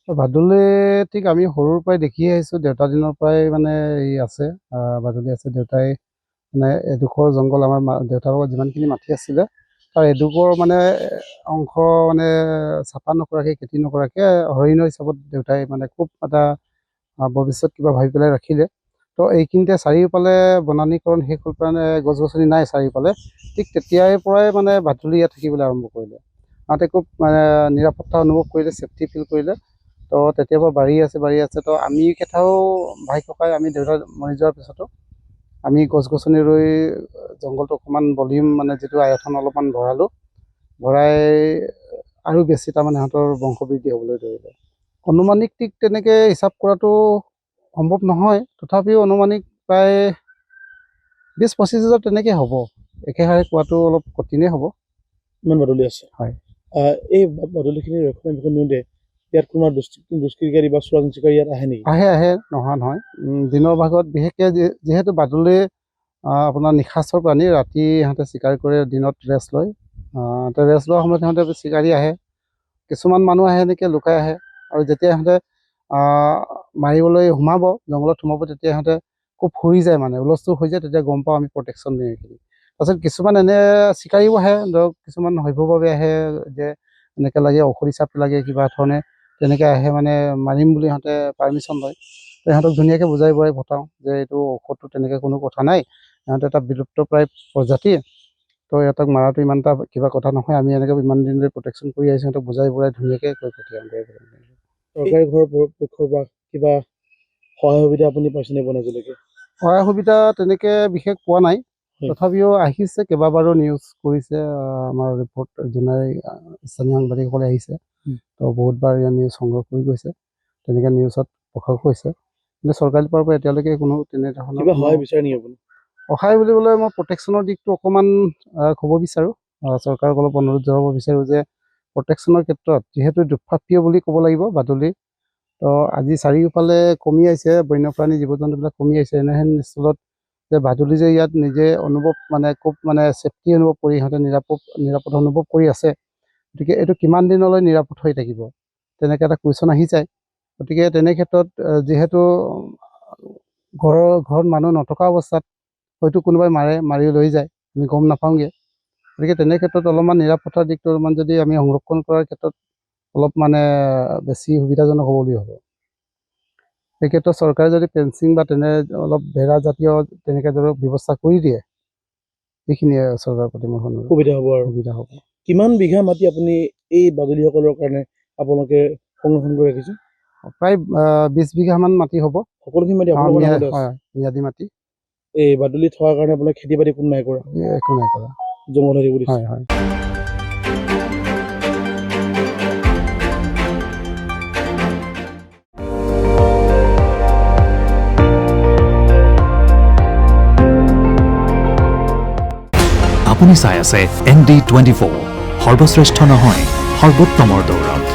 বাদুলি ঠিক আমি সৰুৰ পৰাই দেখি আহিছোঁ, দেউতা দিনৰ পৰাই মানে আছে, বাদুলি আছে। দেউতাই মানে এডোখৰ জংঘল আমাৰ দেউতাৰ লগত যিমানখিনি মাটি আছিলে তাৰ এডোখৰ মানে অংশ মানে চাফা নকৰাকৈ খেতি নকৰাকৈ হৰিণৰ হিচাপত দেউতাই মানে খুব এটা ভৱিষ্যত কিবা ভাবি পেলাই ৰাখিলে। তো এইখিনিতে চাৰিওফালে বনানীকৰণ শেষ হ'ল কাৰণে গছ গছনি নাই চাৰিওফালে। ঠিক তেতিয়াৰ পৰাই মানে বাদুলি ইয়াত থাকিবলৈ আৰম্ভ কৰিলে। সিহঁতে খুব মানে নিৰাপত্তা অনুভৱ কৰিলে, ছেফটি ফিল কৰিলে। তো তেতিয়াৰ পৰা বাঢ়ি আছে। তো আমি কেইটাও ভাই ককাই আমি দেউতা মৰি যোৱাৰ পিছতো আমি গছ গছনি ৰুই জংঘলটো অকণমান ভলিউম মানে যিটো আয়তন অলপমান ভৰাই আৰু বেছি তাৰমানে সিহঁতৰ বংশবৃদ্ধি হ'বলৈ ধৰিলে। অনুমানিক ঠিক তেনেকৈ হিচাপ কৰাটো সম্ভৱ নহয়, তথাপিও অনুমানিক প্ৰায় 20-25 হাজাৰ তেনেকৈ হ'ব। একেষাৰে কোৱাটো অলপ কঠিনেই হ'ব। ইমান বাদুলি আছে? হয়। এই বাদুলিখিনিৰ ৰক্ষণাবেক্ষণ নিওঁতে ইয়াত কোনো দুষ্কৃতিকাৰী বা চোৰাং চিকাৰী ইয়াত আহে নেকি? আহে, নোহোৱা নহয়। দিনৰ ভাগত বিশেষকৈ যিহেতু বাদুলি আপোনাৰ নিশাচৰ প্ৰাণী, ৰাতি সিহঁতে চিকাৰ কৰে, দিনত ৰেষ্ট লয়। ৰেষ্ট লোৱাৰ সময়ত সিহঁতে চিকাৰী আহে। কিছুমান মানুহ আহে এনেকৈ লুকাই আহে, আৰু যেতিয়া সিহঁতে মাৰিবলৈ জংঘলত সোমাব, তেতিয়া সিহঁতে খুব ফুৰি যায়, মানে হুলস্থুল হৈ যায়। তেতিয়া গম পাওঁ আমি প্ৰটেকশ্যন দিওঁ এইখিনি। তাৰপিছত কিছুমান এনে চিকাৰীও আহে, ধৰক কিছুমান সভ্যভাৱে আহে, যে এনেকৈ লাগে ঔষধ হিচাপ লাগে কিবা ধৰণে তেনেকৈ আহে, মানে মাৰিম বুলি সিহঁতে পাৰ্মিশ্যন লয়। তো সিহঁতক ধুনীয়াকৈ বুজাই বঢ়াই পঠাওঁ যে এইটো ঔষধটো তেনেকৈ কোনো কথা নাই, সিহঁতে এটা বিলুপ্তপ্ৰায় প্ৰজাতি, তো সিহঁতক মাৰাটো ইমান এটা কিবা কথা নহয়। আমি এনেকৈ ইমান দিন ধৰি প্ৰটেকশ্যন কৰি আহিছোঁ, সিহঁতক বুজাই বঢ়াই ধুনীয়াকৈ কৈ পঠিয়াওঁ। চৰকাৰী ঘৰৰ পক্ষৰ পৰা কিবা সহায় সুবিধা আপুনি পাইছেনে আজিলৈকে? সহায় সুবিধা তেনেকৈ বিশেষ পোৱা নাই, তথাপিও আহিছে, কেইবাবাৰো নিউজ কৰিছে আমাৰ ৰিপৰ্ট যোনাই স্থানীয় সাংবাদিকসকলে আহিছে। তো বহুতবাৰ ইয়াৰ নিউজ সংগ্ৰহ কৰি গৈছে, তেনেকৈ নিউজত প্ৰকাশ হৈছে। কিন্তু চৰকাৰী ফালৰ পৰা এতিয়ালৈকে কোনো তেনেধৰণৰ সহায় বিচাৰে নেকি আপুনি? সহায় বুলিবলৈ মই প্ৰটেকশ্যনৰ দিশটো অকণমান ক'ব বিচাৰোঁ। চৰকাৰক অলপ অনুৰোধ জনাব বিচাৰোঁ যে প্ৰটেকশ্যনৰ ক্ষেত্ৰত যিহেতু দুষ্প্ৰাপ্য বুলি ক'ব লাগিব বাদুলি, তো আজি চাৰিওফালে কমি আহিছে, বন্যপ্ৰাণী জীৱ জন্তুবিলাক কমি আহিছে। এনেহেন স্থলত যে বাদুলি যে ইয়াত নিজে খুব ছেফটি অনুভৱ কৰি সিহঁতে নিৰাপদ অনুভৱ কৰি আছে, গতিকে এইটো কিমান দিনলৈ নিৰাপদ হৈ থাকিব, তেনেকৈ এটা কুৱেশ্যন আহি যায়। গতিকে তেনে ক্ষেত্ৰত যিহেতু ঘৰত মানুহ নথকা অৱস্থাত হয়তো কোনোবাই মাৰি লৈ যায়, আমি গম নাপাওঁগৈ। গতিকে তেনে ক্ষেত্ৰত অলপমান নিৰাপত্তাৰ দিশটো অলপমান যদি আমি সংৰক্ষণ কৰাৰ ক্ষেত্ৰত অলপ বেছি সুবিধাজনক হ'ব বুলি ভাবোঁ। এই ক্ষেত্ৰত চৰকাৰে যদি ফেঞ্চিং বা অলপ বেৰা জাতীয় তেনেকৈ ধৰক ব্যৱস্থা কৰি দিয়ে, এইখিনিয়ে চৰকাৰৰ প্ৰতি মোৰ সুবিধা হ'ব। কিমান বিঘা মাটি আপুনি এই বাদুলিসকলৰ কাৰণে আপোনালোকে সংৰক্ষণ কৰি ৰাখিছে? প্ৰায় 20 বিঘামান মাটি হ'ব। সকলোখিনি মাটি ম্যাদী মাটি। এই বাদুলি থকাৰ কাৰণে আপোনাৰ খেতি বাতি কোনো নাই কৰা? একো নাই কৰা, জংঘল হৈ থাকিব দিছে। হয়। আপুনি চাই আছে ND24, সৰ্বশ্ৰেষ্ঠ নহয়, সৰ্বোত্তমৰ দৌৰত।